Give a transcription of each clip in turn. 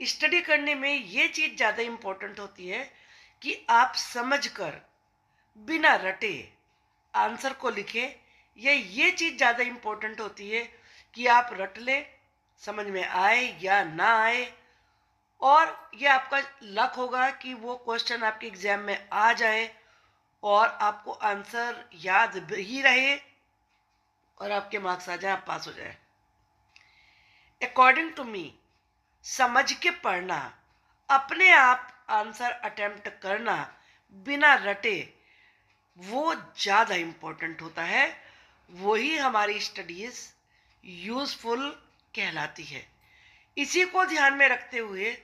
Study करने में ये चीज़ ज़्यादा इम्पोर्टेंट होती है कि आप समझकर बिना रटे आंसर को लिखें। ये चीज़ ज़्यादा इम्पोर्टेंट होती है कि आप रट लें, समझ में आए या ना आए, और ये आपका लक होगा कि वो क्वेश्चन आपके एग्जाम में आ जाए और आपको आंसर याद ही रहे और आपके मार्क्स आ जाए, आप पास हो जाए। अकॉर्डिंग टू मी, समझ के पढ़ना, अपने आप आंसर अटेम्प्ट करना बिना रटे, वो ज़्यादा इम्पोर्टेंट होता है। वही हमारी स्टडीज यूजफुल कहलाती है। इसी को ध्यान में रखते हुए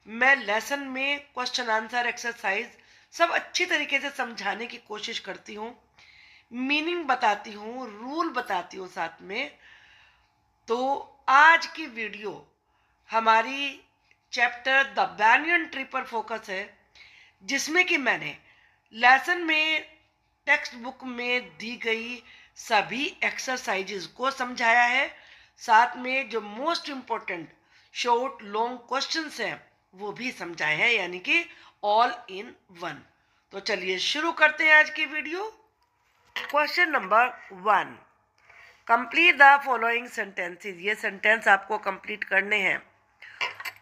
मैं लेसन में क्वेश्चन आंसर एक्सरसाइज सब अच्छी तरीके से समझाने की कोशिश करती हूँ, मीनिंग बताती हूँ, रूल बताती हूँ साथ में। तो आज की वीडियो हमारी चैप्टर द बैनियन ट्री पर फोकस है, जिसमें कि मैंने लेसन में टेक्स्ट बुक में दी गई सभी एक्सरसाइजेज को समझाया है। साथ में जो most important short long questions हैं वो भी समझाए हैं, यानी कि ऑल इन वन। तो चलिए शुरू करते हैं आज की video. Question number 1, complete the following sentences. ये सेंटेंस आपको कंप्लीट करने हैं।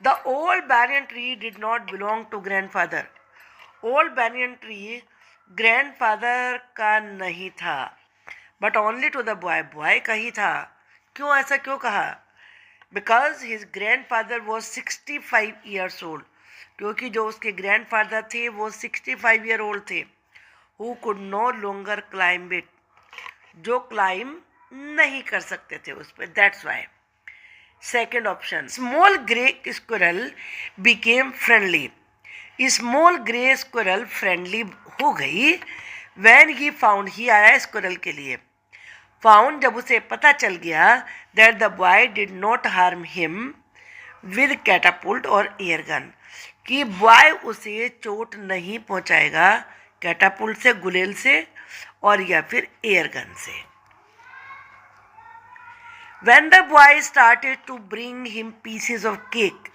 The old banyan tree did not belong to grandfather. Old banyan tree grandfather का नहीं था, but only to the boy, boy का ही था। क्यों, ऐसा क्यों कहा? Because his grandfather was 65 years old, क्योंकि जो उसके ग्रैंडफादर थे वो 65 ईयर ओल्ड थे। Who could no longer climb it, जो क्लाइंब नहीं कर सकते थे उस पर, that's why. Second option, small grey squirrel became friendly. Small grey squirrel friendly हो गई व्हेन ही फाउंड, ही आया स्क्विरल के लिए। फाउंड, जब उसे पता चल गया that the boy did not harm him with catapult और एयर गन, कि बॉय उसे चोट नहीं पहुंचाएगा कैटापुल्ट से, गुलेल से, और या फिर एयर गन से। When the boy started to bring him pieces of cake,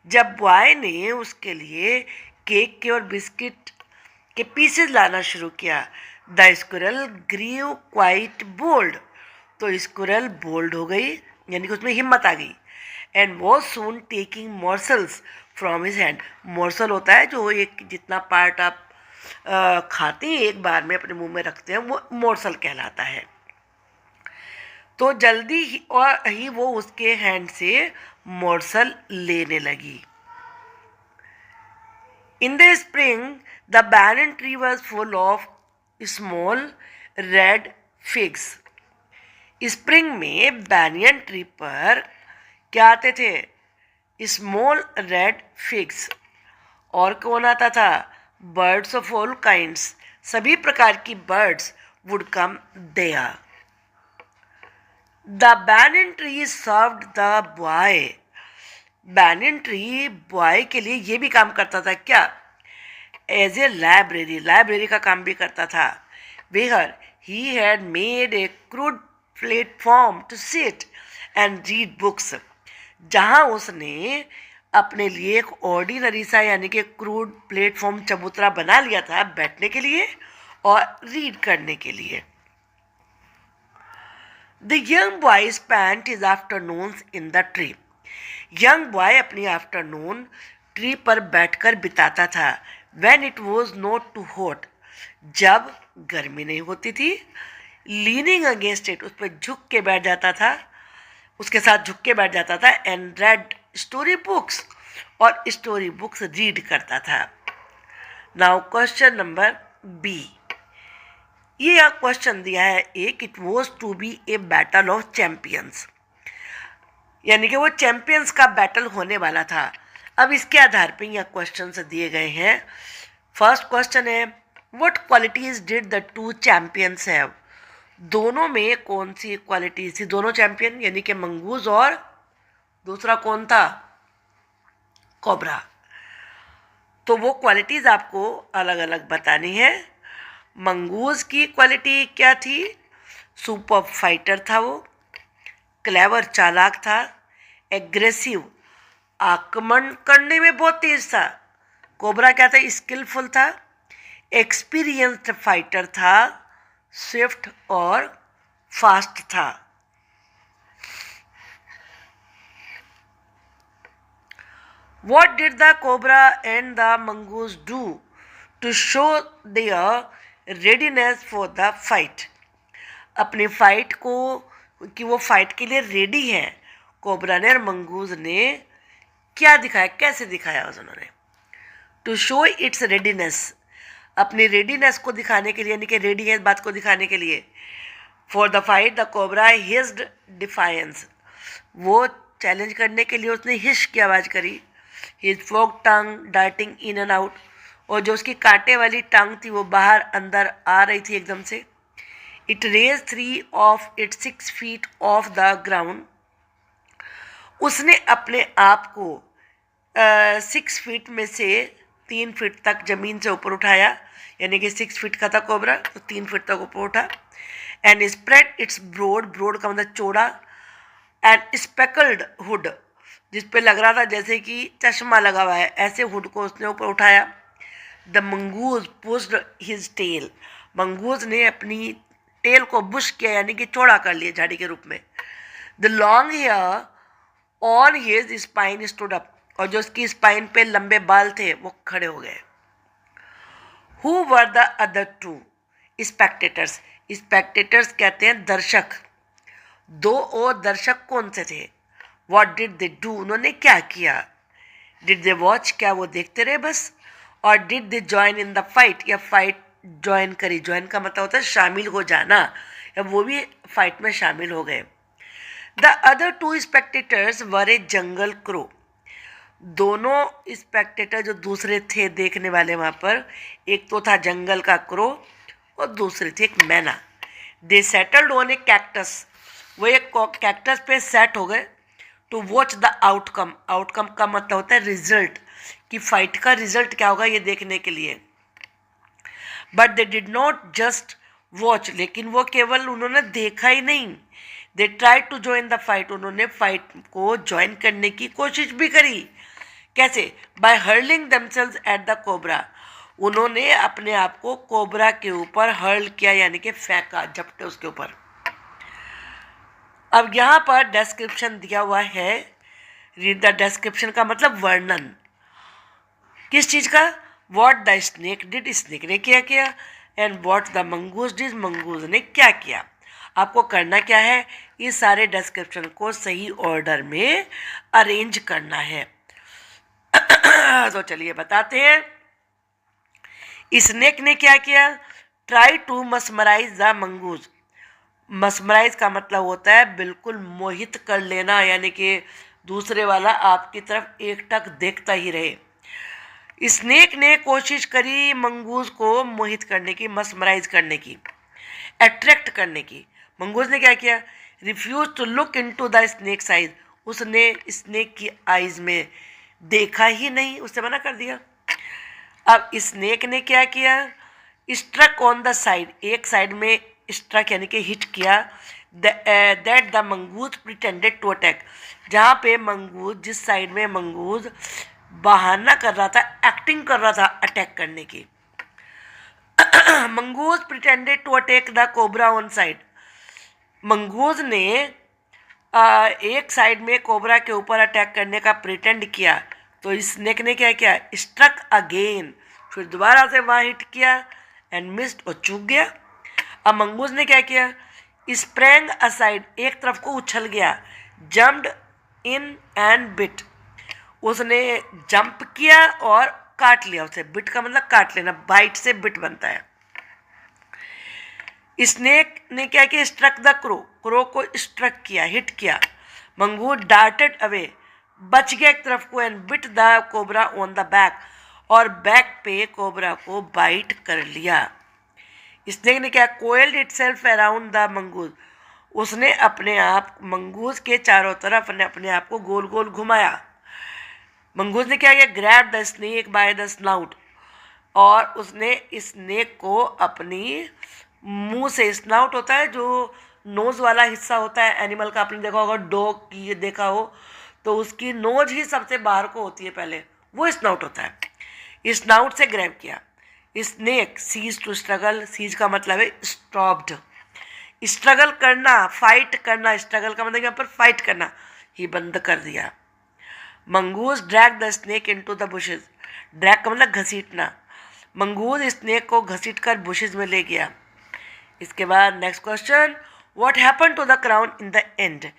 जब बॉय ने उसके लिए केक के और बिस्किट के पीसेस लाना शुरू किया, the squirrel grew quite bold, तो स्क्विरल बोल्ड हो गई, यानी कि उसमें हिम्मत आ गई। And was soon taking morsels from his hand. Morsel होता है जो एक जितना पार्ट आप खाते हैं एक बार में अपने मुंह में रखते हैं, वो मॉर्सल कहलाता है। तो जल्दी ही वो उसके हैंड से मॉर्सल लेने लगी। In the spring the banyan tree was full of small red figs. Spring में बैनियन ट्री पर क्या आते थे? Small red figs. और कौन आता था? बर्ड्स ऑफ ऑल काइंड्स, सभी प्रकार की birds would come there. The banyan tree served the boy. Banyan tree boy के लिए ये भी काम करता था क्या? एज ए लाइब्रेरी, लाइब्रेरी का काम भी करता था। Where he had made a crude platform to sit and read books, जहाँ उसने अपने लिए एक ऑर्डिनरी सा यानी कि क्रूड प्लेटफॉर्म, चबूतरा बना लिया था बैठने के लिए और रीड करने के लिए। The young boy spent his afternoons in the tree. Young boy अपनी आफ्टरनून ट्री पर बैठकर बिताता था। When it was not too hot, जब गर्मी नहीं होती थी। Leaning against it, उस पर झुक के बैठ जाता था, उसके साथ झुक के बैठ जाता था। And read story books, और स्टोरी बुक्स रीड करता था। Now question number B, ये यहाँ क्वेश्चन दिया है एक, it was to be a battle of champions, यानी कि वो चैंपियंस का बैटल होने वाला था। अब इसके आधार पे यहाँ क्वेश्चन दिए गए हैं। फर्स्ट क्वेश्चन है, what qualities did the two champions have. दोनों में कौन सी क्वालिटीज थी? दोनों चैंपियन यानी कि मंगूज और दूसरा कौन था? कोबरा। तो वो क्वालिटीज आपको अलग अलग बतानी है। मंगूज की क्वालिटी क्या थी? सुपर फाइटर था वो, क्लेवर चालाक था, एग्रेसिव आक्रमण करने में बहुत तेज था। कोबरा क्या था? स्किलफुल था, एक्सपीरियंस्ड फाइटर था, स्विफ्ट और फास्ट था। What did the cobra and the mongoose do to show their readiness for the fight? अपने फाइट को कि वो फाइट के लिए रेडी हैं, कोबरा ने और मंगूज ने क्या दिखाया, कैसे दिखाया उन्होंने? टू शो इट्स रेडीनेस, अपनी रेडीनेस को दिखाने के लिए, यानी कि रेडी है इस बात को दिखाने के लिए। For the fight the cobra hissed defiance, वो चैलेंज करने के लिए उसने हिश की आवाज़ करी। His folk tongue darting in and out, और जो उसकी कांटे वाली टांग थी वो बाहर अंदर आ रही थी एकदम से। It raise 3 of it 6 feet off the ground, उसने अपने आप को 6 फीट में से 3 फीट तक ज़मीन से ऊपर उठाया, यानी कि 6 फीट का था कोबरा तो 3 फीट तक ऊपर उठा। And spread its broad, broad का मतलब चौड़ा, एंड स्पेकल्ड हुड, जिस पे लग रहा था जैसे कि चश्मा लगा हुआ है, ऐसे हुड को उसने ऊपर उठाया। The mongoose pushed his tail, mongoose ने अपनी टेल को बुश किया, यानी कि चौड़ा कर लिया झाड़ी के रूप में। The long hair on his spine stood up, और जो उसकी स्पाइन पे लंबे बाल थे वो खड़े हो गए। Who were the other two spectators, spectators कहते हैं दर्शक। दो और दर्शक कौन से थे? वॉट डिड दे डू, उन्होंने क्या किया? डिड दे वॉच, क्या वो देखते रहे बस? और did they join in the fight, या फाइट ज्वाइन करी। ज्वाइन का मतलब होता है शामिल हो जाना, या वो भी फाइट में शामिल हो गए। The other 2 spectators were A jungle crow, दोनों स्पेक्टेटर जो दूसरे थे देखने वाले वहाँ पर, एक तो था जंगल का क्रो और दूसरी थी एक मैना। They settled on a cactus, वो एक कैक्टस पे सेट हो गए। To watch the outcome, outcome का मतलब होता है रिजल्ट, कि फाइट का रिजल्ट क्या होगा ये देखने के लिए। But they did not just watch, लेकिन वो केवल उन्होंने देखा ही नहीं, they try to join the fight, उन्होंने फाइट को ज्वाइन करने की कोशिश भी करी। कैसे? By hurling themselves at the cobra, उन्होंने अपने आप को कोबरा के ऊपर हर्ल किया, यानी कि फेंका, झपटे उसके ऊपर। अब यहाँ पर डिस्क्रिप्शन दिया हुआ है, रीड द डिस्क्रिप्शन का मतलब वर्णन, किस चीज़ का? What the snake did, snake ने क्या किया, and what the mongoose did, mongoose ने क्या किया। आपको करना क्या है? ये सारे डिस्क्रिप्शन को सही ऑर्डर में अरेंज करना है। तो चलिए बताते हैं। स्नेक ने क्या किया? Try to mesmerise the mongoose, mesmerise का मतलब होता है बिल्कुल मोहित कर लेना, यानी कि दूसरे वाला आपकी तरफ एकटक देखता ही रहे। स्नेक ने कोशिश करी मंगूज को मोहित करने की, मस्मराइज करने की, अट्रैक्ट करने की। मंगूज ने क्या किया? Refuse to look into the snake's eyes, उसने स्नेक की आइज में देखा ही नहीं, उससे मना कर दिया। अब स्नेक ने क्या किया? स्ट्रक ऑन द साइड, एक साइड में स्ट्रक यानी कि हिट किया, that the mongoose pretended to attack, जहाँ पे मंगूज, जिस साइड में मंगूज बहाना कर रहा था, एक्टिंग कर रहा था अटैक करने की। Mongoose pretended to attack the cobra on side, mongoose ने एक साइड में कोबरा के ऊपर अटैक करने का प्रिटेंड किया, तो स्नेक ने क्या किया? स्ट्रक अगेन, फिर दोबारा से वहाँ हिट किया एंड मिस्ड, और चूक गया। अब मंगूज ने क्या किया? स्प्रैंग असाइड, एक तरफ को उछल गया, जम्प्ड इन एंड बिट, उसने जंप किया और काट लिया उसे। बिट का मतलब काट लेना, बाइट से बिट बनता है। स्नेक ने क्या किया? स्ट्रक द क्रो, क्रो को स्ट्रक किया, हिट किया। मंगूज डार्टेड अवे, बच गया एक तरफ को, and bit the cobra on the back, और बैक पे कोबरा को बाइट कर लिया। स्नेक ने क्या? कोयल्ड इटसेल्फ अराउंड द मंगूज, उसने अपने आप मंगूज के चारों तरफ अपने आप को गोल गोल घुमाया। मंगूज ने क्या किया? Grab the snake bye the snout, और उसने स्नेक को अपनी मुंह से, स्नाउट होता है जो नोज वाला हिस्सा होता है एनिमल का, आपने देखा होगा, डॉग की देखा हो तो उसकी नोज ही सबसे बाहर को होती है, पहले वो स्नाउट होता है। स्नाउट से ग्रैब किया। Snake ceased to struggle, ceased का मतलब है स्टॉप्ड, स्ट्रगल करना, फाइट करना, स्ट्रगल का मतलब यहाँ पर फाइट करना, ही बंद कर दिया। Mongoose drag the snake into the bushes, drag का मतलब घसीटना, मंगूस स्नेक को घसीट कर बुशेस में ले गया। इसके बाद next question, what happen to the crown in the end,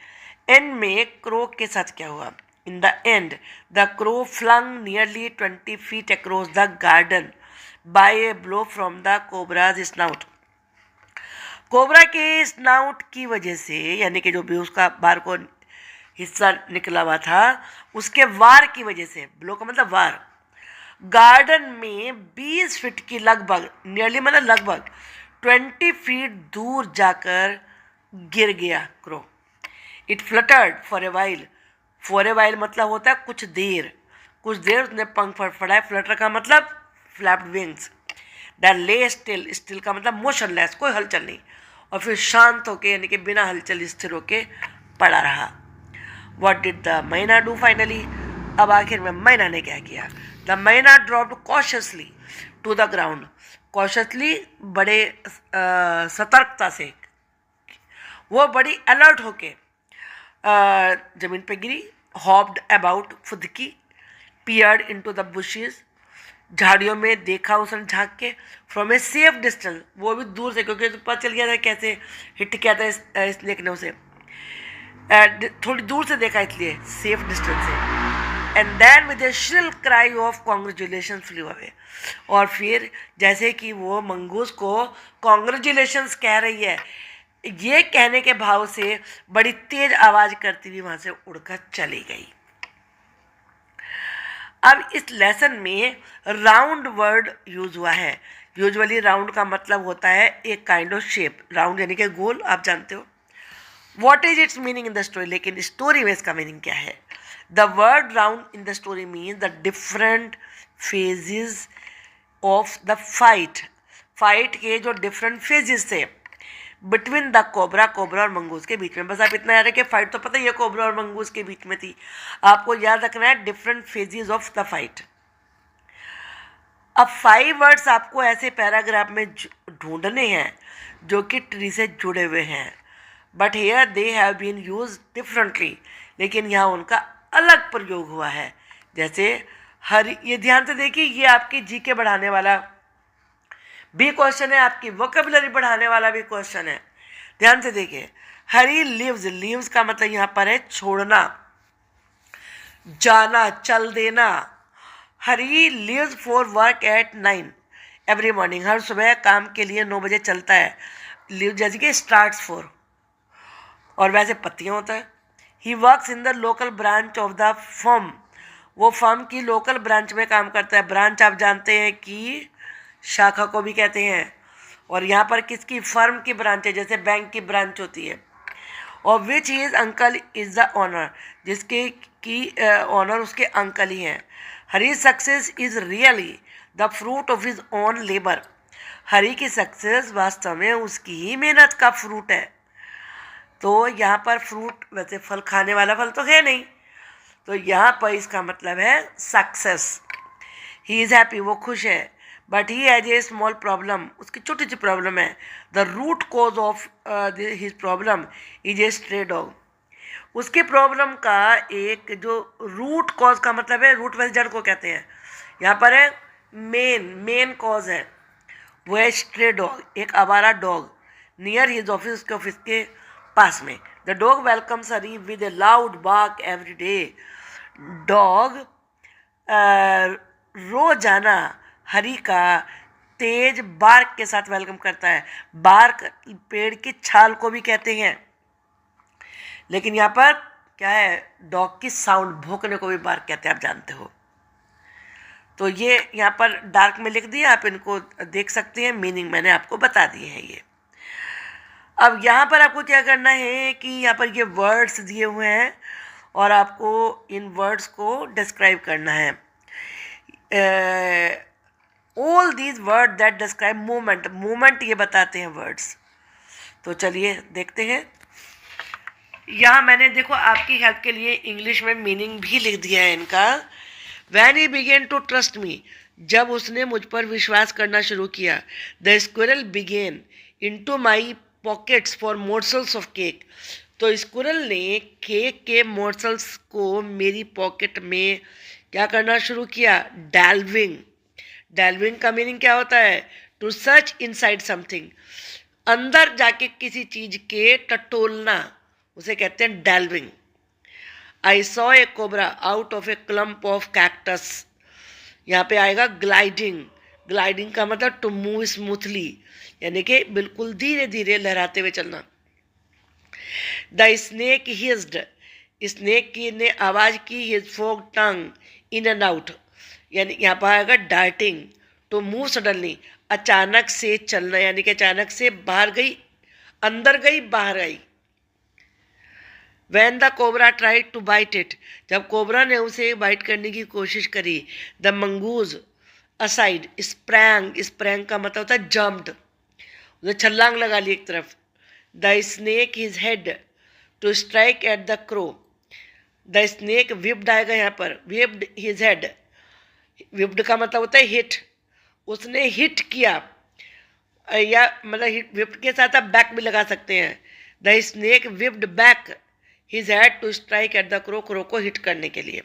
end में क्रो के साथ क्या हुआ। In the end the crow flung nearly 20 feet across the garden by a blow from the cobra's snout, cobra के snout की वजह से, यानी कि जो भी उसका बाहर को हिस्सा निकला हुआ था उसके वार की वजह से, ब्लो का मतलब वार, गार्डन में 20 फीट की लगभग, नियरली मतलब लगभग 20 फीट दूर जाकर गिर गया crow. It fluttered for a while, for a while मतलब होता है कुछ देर, कुछ देर उसने पंख फड़फड़ाए, फ्लटर का मतलब फ्लैप्ड विंग्स। द ले स्टिल, स्टिल का मतलब मोशनलेस, कोई हलचल नहीं, और फिर शांत होके यानी कि बिना हलचल स्थिर होके पड़ा रहा। What did the myna do finally, अब आखिर में मैना ने क्या किया। The myna dropped cautiously to the ground, cautiously बड़े सतर्कता से, वो बड़ी अलर्ट होके जमीन पे गिरी। हॉप्ड अबाउट, फुदकी। पियर्ड इनटू द बुशेस, झाड़ियों में देखा उसने झांक के। फ्रॉम ए सेफ डिस्टेंस, वो भी दूर से, क्योंकि तो पता चल गया था कैसे हिट किया था स्नेक ने उसे, थोड़ी दूर से देखा इसलिए सेफ डिस्टेंस से। And then with a shrill cry of congratulation flew away, और फिर जैसे कि वो मंगूस को कॉन्ग्रेचुलेशंस कह रही है, ये कहने के भाव से बड़ी तेज आवाज करती हुई वहां से उड़कर चली गई। अब इस लेसन में राउंड वर्ड यूज हुआ है। यूजुअली राउंड का मतलब होता है एक काइंड ऑफ शेप, राउंड यानी कि गोल, आप जानते हो। What is it's meaning in the story, लेकिन स्टोरी में इसका मीनिंग क्या है। The word round in the story means the different phases of the fight, fight के जो डिफरेंट फेजेस थे बिटवीन द कोबरा, कोबरा और मंगूस के बीच में। बस आप इतना याद रखिए, फाइट तो पता ही है कोबरा और मंगूस के बीच में थी, आपको याद रखना है different phases of the fight. अब 5 वर्ड्स आपको ऐसे पैराग्राफ में ढूंढने हैं जो कि ट्री से जुड़े हुए हैं, but here they have been use differently, लेकिन यहाँ उनका अलग प्रयोग हुआ है। जैसे हरी, ये ध्यान से देखिए, ये आपकी जीके बढ़ाने वाला भी क्वेश्चन है, आपकी वोकेबुलरी बढ़ाने वाला भी क्वेश्चन है। ध्यान से देखिए, हरी लीव्स, लीव्स का मतलब यहाँ पर है छोड़ना, जाना, चल देना। Hari leaves for work at 9 every morning, हर सुबह काम के लिए 9 बजे चलता है। लीव जैसे कि स्टार्ट्स फॉर, और वैसे पत्तियाँ होता है। He works in the local branch of the firm, वो फर्म की लोकल ब्रांच में काम करता है। ब्रांच आप जानते हैं कि शाखा को भी कहते हैं, और यहाँ पर किसकी, फर्म की ब्रांच है, जैसे बैंक की ब्रांच होती है। और which is uncle is the owner, जिसके की ऑनर उसके अंकल ही हैं। Hari success is really the fruit of his own labour, Hari की सक्सेस वास्तव में उसकी ही मेहनत का फ्रूट है। तो यहाँ पर फ्रूट, वैसे फल खाने वाला फल तो है नहीं, तो यहाँ पर इसका मतलब है सक्सेस। ही इज़ हैप्पी, वो खुश है। But he has a small problem, उसकी छोटी सी प्रॉब्लम है। The root cause of his problem is a stray dog, उसके प्रॉब्लम का एक जो रूट कॉज का मतलब है, रूट वैसे जड़ को कहते हैं, यहाँ पर है मेन कॉज है, वो है स्ट्रे डॉग, एक आवारा डॉग। नियर हिज ऑफिस, उसके ऑफिस के पास में। The dog welcomes Hari with a loud bark every day, dog रोजाना हरी का तेज बार्क के साथ वेलकम करता है। बार्क पेड़ की छाल को भी कहते हैं, लेकिन यहाँ पर क्या है, डॉग की साउंड, भौंकने को भी बार्क कहते हैं, आप जानते हो। तो ये यहाँ पर डार्क में लिख दिया, आप इनको देख सकते हैं, मीनिंग मैंने आपको बता दिए हैं ये। अब यहाँ पर आपको क्या करना है कि यहाँ पर ये वर्ड्स दिए हुए हैं और आपको इन वर्ड्स को डिस्क्राइब करना है। All these word that describe movement, movement ये बताते हैं वर्ड्स। तो चलिए देखते हैं। यहाँ मैंने देखो आपकी हेल्प के लिए इंग्लिश में मीनिंग भी लिख दिया है इनका। When he began to trust me, जब उसने मुझ पर विश्वास करना शुरू किया। The squirrel began into my pockets for morsels of cake, तो स्क्विरल ने केक के मोर्सल्स को मेरी पॉकेट में क्या करना शुरू किया, डेल्विंग। डेल्विंग का मीनिंग क्या होता है, टू सर्च इनसाइड समथिंग, अंदर जाके किसी चीज के टटोलना, उसे कहते हैं delving. I saw a cobra out of a clump of cactus, यहाँ पे आएगा ग्लाइडिंग। ग्लाइडिंग का मतलब टू मूव स्मूथली, यानी कि बिल्कुल धीरे धीरे लहराते हुए चलना। द स्नेक हिज्ड, स्नेक की ने आवाज की, his folk tongue in and out, यानी यहाँ पर आएगा डार्टिंग। टू मूव सडनली, अचानक से चलना, यानी कि अचानक से बाहर गई, अंदर गई, बाहर आई। When the cobra tried to bite it, जब कोबरा ने उसे बाइट करने की कोशिश करी। The mongoose aside sprang, sprang का मतलब होता है जम्प्ड, उसे छलांग लगा ली एक तरफ। The snake his head to strike at the crow, the snake whipped आएगा यहाँ पर, विप्ड हिज हेड, विप्ड का मतलब होता है हिट, उसने हिट किया, या मतलब हिट विप्ड के साथ आप बैक भी लगा सकते हैं। The snake whipped back his head to strike at the crow, crow को हिट करने के लिए।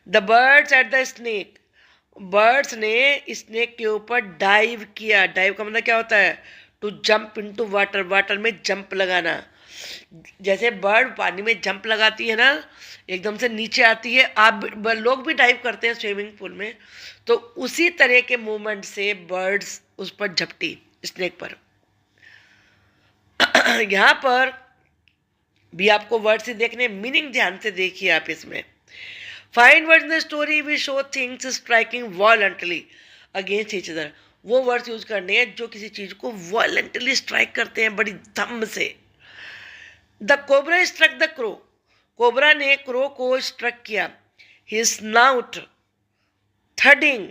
The birds at the snake, birds ने स्नेक के ऊपर डाइव किया। डाइव का मतलब क्या होता है, to jump into water, water में जंप लगाना। जैसे बर्ड पानी में जंप लगाती है ना, एकदम से नीचे आती है, आप लोग भी डाइव करते हैं स्विमिंग पूल में, तो उसी तरह के मूवमेंट से बर्ड्स उस पर झपटी, स्नेक पर। यहाँ पर भी आपको वर्ड से देखने, मीनिंग ध्यान से देखिए आप इसमें। Find words in the story we show things striking violently against each other, वो वर्ड्स यूज करने हैं जो किसी चीज को वॉलेंटली स्ट्राइक करते हैं, बड़ी दम से। The cobra struck the crow, cobra ने क्रो को स्ट्रक किया। His snout thudding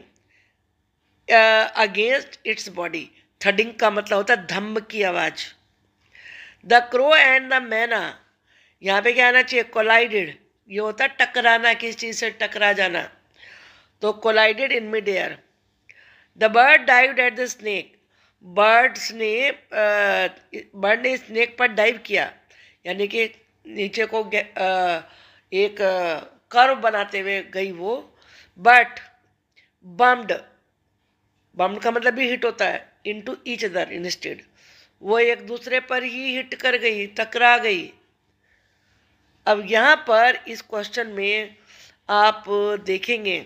against its body, thudding का मतलब होता है धम्म की आवाज। द क्रो एंड द मैना, यहाँ पे क्या आना चाहिए, कोलाइडेड, ये होता है टकराना, किस चीज से टकरा जाना, तो collided in mid air. The bird dived eight the snake, bird ने स्नेक पर डाइव किया, यानी कि नीचे को एक कर्व बनाते हुए गई वो। बट बम्ड, बम्ड का मतलब भी हिट होता है, इनटू ईच अदर इंस्टेड, वो एक दूसरे पर ही हिट कर गई, टकरा गई। अब यहाँ पर इस क्वेश्चन में आप देखेंगे,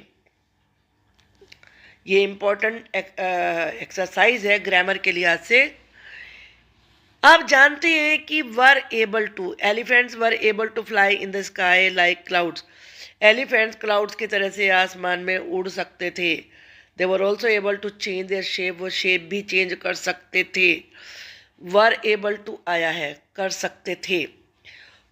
ये इम्पोर्टेंट एक्सरसाइज है ग्रामर के लिहाज से। आप जानते हैं कि were able to, elephants were able to fly in the sky like clouds, elephants clouds की तरह से आसमान में उड़ सकते थे। They were also able to change their shape, वो शेप भी चेंज कर सकते थे। वर एबल टू आया है, कर सकते थे,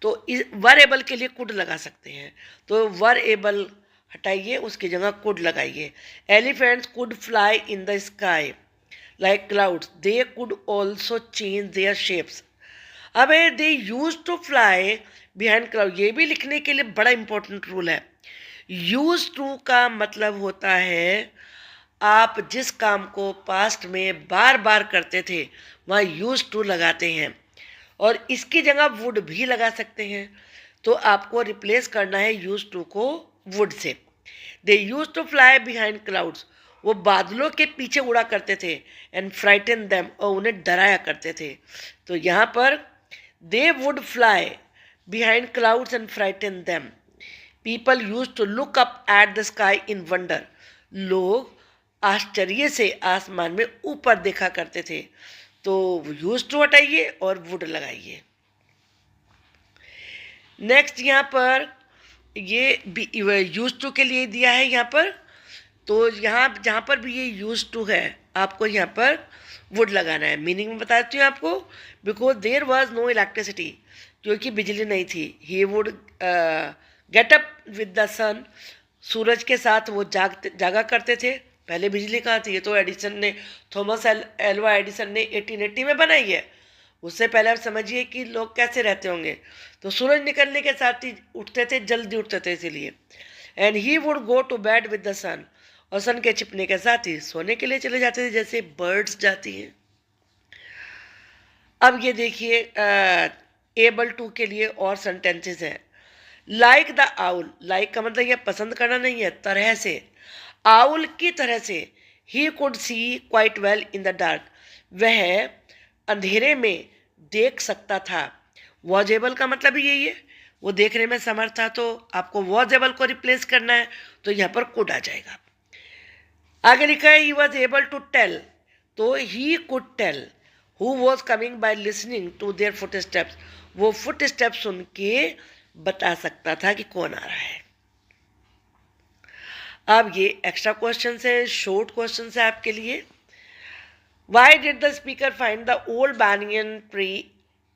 तो वर एबल के लिए कुड लगा सकते हैं, तो वर एबल हटाइए, उसकी जगह कुड लगाइए। Elephants could fly in the sky like clouds, they could also change their shapes. अब they use to fly behind cloud, ये भी लिखने के लिए बड़ा इंपॉर्टेंट रूल है। यूज टू का मतलब होता है आप जिस काम को पास्ट में बार बार करते थे वहाँ यूज टू लगाते हैं, और इसकी जगह वुड भी लगा सकते हैं, तो आपको रिप्लेस करना है यूज टू को वुड से। They use to fly behind clouds, वो बादलों के पीछे उड़ा करते थे। एंड फ्राइटन देम, और उन्हें डराया करते थे। तो यहाँ पर they would fly behind clouds and frighten them. People use to look up at the sky in wonder, लोग आश्चर्य से आसमान में ऊपर देखा करते थे, तो यूज टू हटाइए और वुड लगाइए। नेक्स्ट यहाँ पर ये यूज टू के लिए दिया है यहाँ पर, तो यहाँ जहाँ पर भी ये यूज टू है आपको यहाँ पर वुड लगाना है। मीनिंग में बताती हूँ आपको, because there was no electricity, क्योंकि बिजली नहीं थी। He would get up with the sun, सूरज के साथ वो जागा करते थे। पहले बिजली कहाँ थी, ये तो एडिसन ने, थॉमस एल्वा एडिसन ने 1880 में बनाई है। उससे पहले आप समझिए कि लोग कैसे रहते होंगे। तो सूरज निकलने के साथ ही उठते थे, जल्दी उठते थे इसीलिए। And he would go to bed with the sun, और सन के छिपने के साथ ही सोने के लिए चले जाते थे, जैसे बर्ड्स जाती हैं। अब ये देखिए एबल टू के लिए और सेंटेंसेस हैं। लाइक द आउल, लाइक का मतलब ये पसंद करना नहीं है, तरह से, आउल की तरह से। He could see quite well in the dark, वह अंधेरे में देख सकता था। वॉजेबल का मतलब भी यही है, वो देखने में समर्थ था। तो आपको वॉजेबल को रिप्लेस करना है तो यहाँ पर कुड आ जाएगा। आगे लिखा है he was able to tell, तो he could tell who was coming by listening to their footsteps, वो फुट स्टेप सुन के बता सकता था कि कौन आ रहा है। अब ये एक्स्ट्रा क्वेश्चन है, शॉर्ट क्वेश्चन है आपके लिए। Why did the speaker find the old banyan tree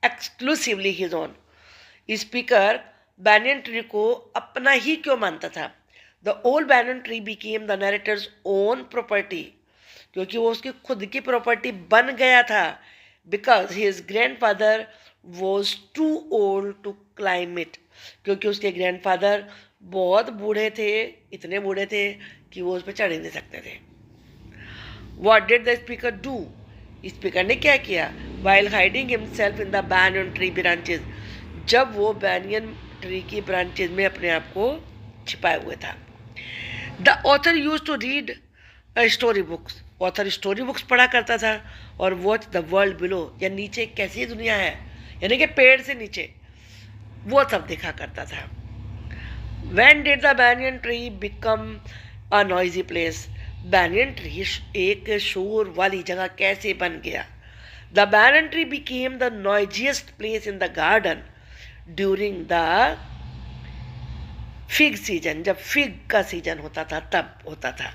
exclusively his own, speaker banyan tree को अपना ही क्यों मानता था। The old banyan tree became the narrator's own property, क्योंकि वो उसकी खुद की प्रॉपर्टी बन गया था। Because his grandfather was too old to climb it, क्योंकि उसके ग्रैंडफादर बहुत बूढ़े थे, इतने बूढ़े थे कि वो उस पर चढ़ ही नहीं सकते थे। What did the speaker do, speaker ने क्या किया। While hiding himself in the banyan tree branches, जब वो बैनियन ट्री की ब्रांचेज में अपने आप को छिपाए हुए था। The author use to read story books, author story books पढ़ा करता था। और वॉच द वर्ल्ड बिलो, या नीचे कैसी दुनिया है, यानी कि पेड़ से नीचे, वो सब देखा करता था। When did the banyan tree become a noisy place, banyan tree एक शोर वाली जगह कैसे बन गया। The banyan tree became the noisiest place in the garden during the fig season, जब फिग का सीजन होता था तब होता था।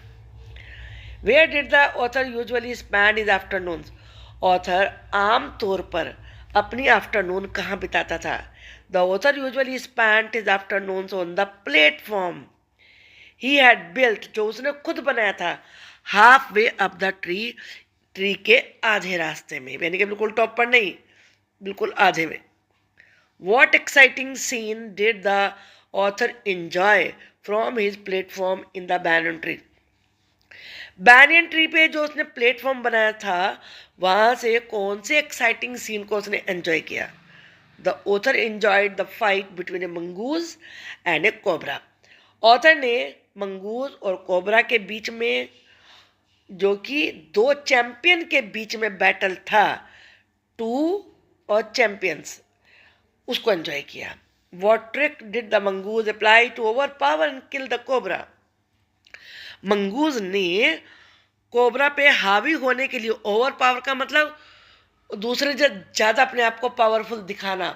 Where did the author usually spend his afternoons, author आम तौर पर अपनी आफ्टरनून कहाँ बिताता था। The author usually spent his afternoons on the platform he had built, जो उसने खुद बनाया था, half way up the tree, tree के आधे रास्ते में, यानी कि बिल्कुल टॉप पर नहीं, बिल्कुल आधे में। What exciting scene did the author enjoy from his platform in the banyan tree, banyan tree पे जो उसने प्लेटफॉर्म बनाया था, वहां से कौन से एक्साइटिंग सीन को उसने एंजॉय किया। The author enjoyed the fight between A mongoose and A cobra, author ने मंगूज और कोबरा के बीच में, जो कि दो चैंपियन के बीच में बैटल था, टू और चैंपियंस, उसको एंजॉय किया। What trick did the mongoose apply to overpower and kill the cobra, mongoose ने कोबरा पे हावी होने के लिए, ओवर पावर का मतलब दूसरे से ज़्यादा अपने आप को पावरफुल दिखाना,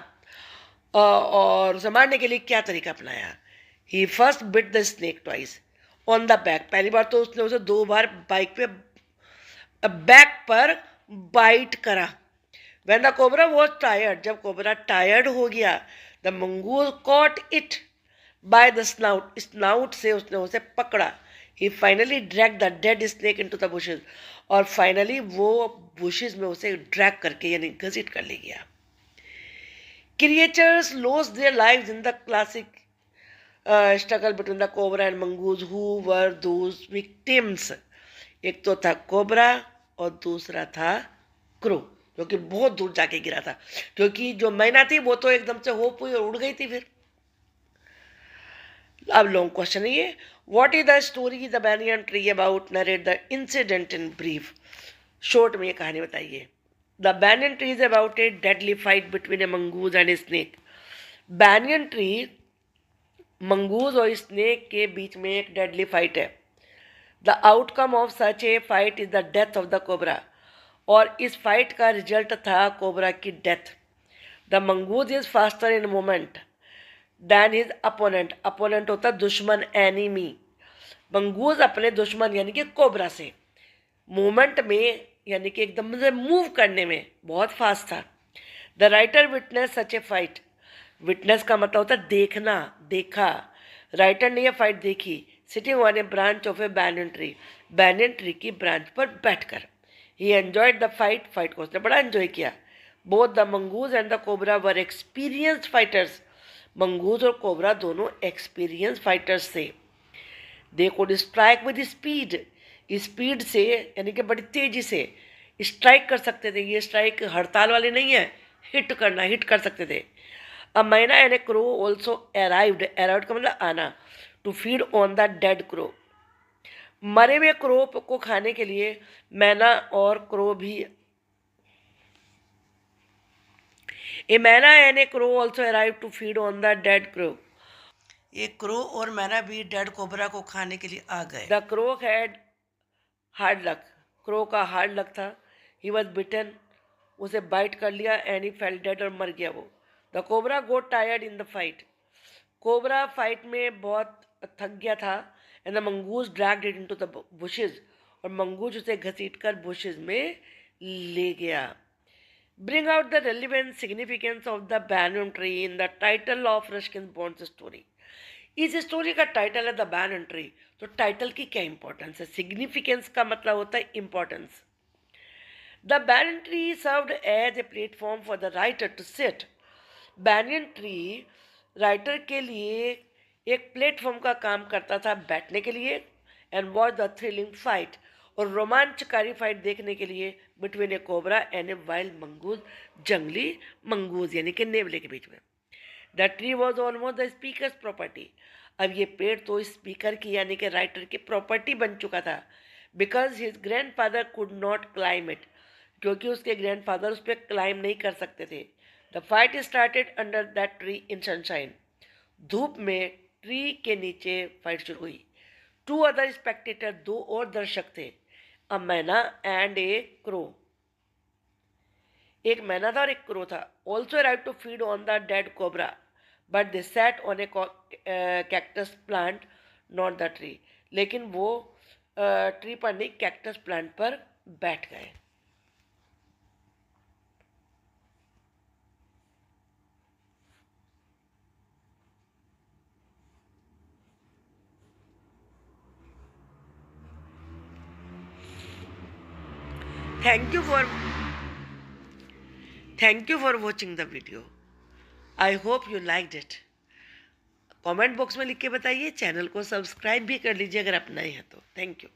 और उसे मारने के लिए क्या तरीका अपनाया। He first bit the snake twice on the back, पहली बार तो उसने उसे 2 बार बाइक पे बैक पर बाइट करा। When the cobra was tired, जब कोबरा टायर्ड हो गया, the mongoose caught it by the snout, snout से उसने उसे पकड़ा। He finally drag the dead snake into the bushes, और फाइनली वो बुशेस में उसे ड्रैग करके यानी घसीट कर ले गया। Creatures loss their lives in the classic struggle between the cobra and mongoose, who were those victims, एक तो था कोबरा और दूसरा था क्रो, जो कि बहुत दूर जाके गिरा था, क्योंकि जो मैना थी वो तो एकदम से होप हुई और उड़ गई थी। फिर अब लॉन्ग क्वेश्चन है ये, what is the story the banyan tree about, narrate the incident in brief, short में ये कहानी बताइए। The banyan tree is about A deadly fight between A mongoose and a snake, banyan tree mongoose और snake के बीच में एक deadly fight है। The outcome of such A fight is the death of the cobra, और इस fight का result था cobra की death. The mongoose is faster in moment than his opponent, opponent होता दुश्मन, एनिमी। मंगूज अपने दुश्मन यानी कि कोबरा से मूवमेंट में यानी कि एकदम से मूव करने में बहुत फास्ट था। The writer witness such A fight, witness का मतलब होता है देखना, देखा। राइटर ने यह फाइट देखी, sitting on A branch of A banyan tree, banyan tree की ब्रांच पर बैठकर। ही एंजॉयड द फाइट, फाइट को उसने बड़ा एंजॉय किया। Both the mongoose and the cobra were experienced fighters. Mongoose और कोबरा दोनों एक्सपीरियंस फाइटर्स थे। They could strike with speed, speed से यानी कि बड़ी तेजी से स्ट्राइक कर सकते थे। ये स्ट्राइक हड़ताल वाले नहीं है, हिट करना, हिट कर सकते थे। A myna and a crow also arrived, arrived का मतलब आना, to feed on the dead crow, मरे हुए क्रो को खाने के लिए मैना और क्रो भी। A myna and a crow also arrive to feed on the dead crow, ये क्रो और मैना भी डेड कोबरा को खाने के लिए आ गए। The crow had hard luck, crow का हार्ड लक था। ही वॉज बिटन, उसे बाइट कर लिया, एंड ही फेल डेड, और मर गया वो। The cobra got tired in the fight, cobra fight में बहुत थक गया था। And the mongoose dragged it into the bushes, और मंगूज उसे घसीट कर बुशेज में ले गया। Bring out the relevant significance of the banyan tree in the title of Ruskin Bond's story. इस स्टोरी का टाइटल है द बैनियन ट्री, तो टाइटल की क्या इंपॉर्टेंस है? सिग्निफिकेंस का मतलब होता है importance. The banyan tree served as a platform for the writer to sit. Banyan tree writer के लिए एक प्लेटफॉर्म का काम करता था बैठने के लिए, and watch the thrilling fight, और रोमांचकारी फाइट देखने के लिए, between A cobra and a wild mongoose, जंगली मंगूज यानी कि नेवले के बीच में। The tree was almost the speakers property, अब ये पेड़ तो स्पीकर की यानी कि राइटर की प्रॉपर्टी बन चुका था। Because his grand father could not climb it, क्योंकि उसके ग्रैंड फादर उस पर क्लाइम नहीं कर सकते थे। The fight started under that tree in sunshine, धूप में ट्री के नीचे फाइट शुरू हुई। टू अदर स्पेक्टेटर, दो और दर्शक थे, a myna and a crow, एक मैना था और एक क्रो था। Also arrive to feed on the dead cobra, but they sat on a cactus plant, not the tree, लेकिन वो ट्री पर नहीं, कैक्टस प्लांट पर बैठ गए। Thank you for watching the video. I hope you liked it. Comment box में लिख के बताइए, चैनल को सब्सक्राइब भी कर लीजिए अगर आप नए हैं तो। Thank you.